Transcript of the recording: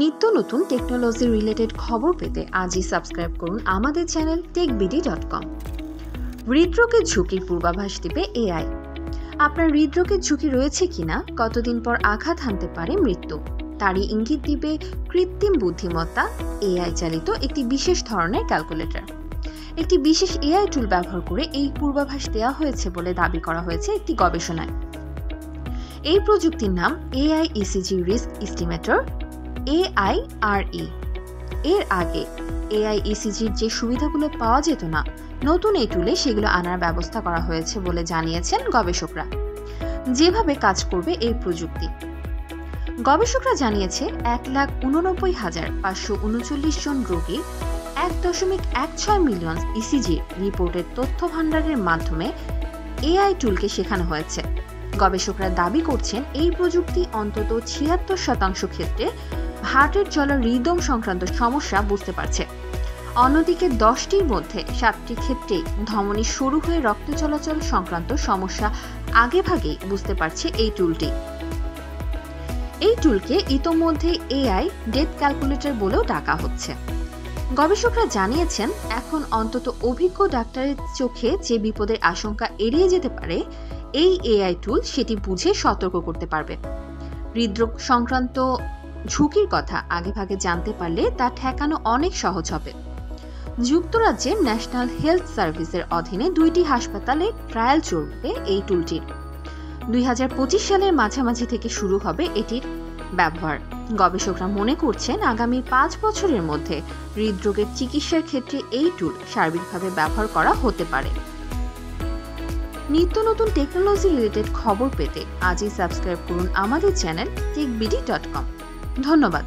নিত্য নতুন technology related খবর পেতে আজই সাবস্ক্রাইব করুন আমাদের চ্যানেল techbd.com। হৃদরোগের ঝুঁকির পূর্বাভাস দিবে এআই। আপনার হৃদরোগের ঝুঁকি রয়েছে কিনা, কতদিন পর আঘাত হানতে পারে মৃত্যু, তারই ইঙ্গিত দিবে কৃত্রিম বুদ্ধিমত্তা এআই চালিত একটি বিশেষ ধরনের ক্যালকুলেটর। একটি বিশেষ এআই টুল ব্যবহার করে এই পূর্বাভাস দেওয়া হয়েছে বলে দাবি করা হয়েছে একটি গবেষণায়। এই প্রযুক্তির নাম AI ECG risk estimator AIRE। এর আগে এআই ইসিজির যে সুবিধাগুলো পাওয়া যেত না, নতুন এই টুলে সেগুলো আনার ব্যবস্থা করা হয়েছে বলে জানিয়েছেন গবেষকরা। যেভাবে কাজ করবে এই প্রযুক্তি, গবেষকরা জানিয়েছে 1,89,539 জন রোগীর 1.16 মিলিয়ন ইসিজি রিপোর্টের তথ্য ভাণ্ডারের মাধ্যমে এআই টুলকে শেখানো হয়েছে। গবেষকরা দাবি করছেন এই প্রযুক্তি অন্তত 76% ক্ষেত্রে হার্টের চলার রিদম সংক্রান্ত সমস্যা বুঝতে পারছে। অন্যদিকে 10টির মধ্যে 7টি ক্ষেত্রে ধমনী সরু হয়ে রক্ত চলাচল সংক্রান্ত সমস্যা আগেভাগেই বুঝতে পারছে এই টুলটি। এই টুলকে ইতোমধ্যে এআই ডেথ ক্যালকুলেটর বলেও ডাকা হচ্ছে। গবেষকরা জানিয়েছেন এখন অন্তত অভিজ্ঞ ডাক্তারের চোখে যে বিপদের আশঙ্কা এড়িয়ে যেতে পারে, এই এআই টুল সেটি বুঝে সতর্ক করতে পারবে। হৃদরোগ সংক্রান্ত ঝুঁকির কথা আগেভাগে জানতে পারলে তা ঠেকানো অনেক সহজ হবে। যুক্তরাজ্যের ন্যাশনাল হেলথ সার্ভিসের অধীনে 2টি হাসপাতালে ট্রায়াল চলবে এই টুলটির। 2025 সালের মাঝামাঝি থেকে শুরু হবে এটির ব্যবহার। গবেষকরা মনে করছেন আগামী 5 বছরের মধ্যে হৃদরোগের চিকিৎসার ক্ষেত্রে এই টুল সার্বিকভাবে ব্যবহার করা হতে পারে। নিত্য নতুন টেকনোলজি রিলেটেড খবর পেতে আজই সাবস্ক্রাইব করুন আমাদের চ্যানেল techbd.com। ধন্যবাদ।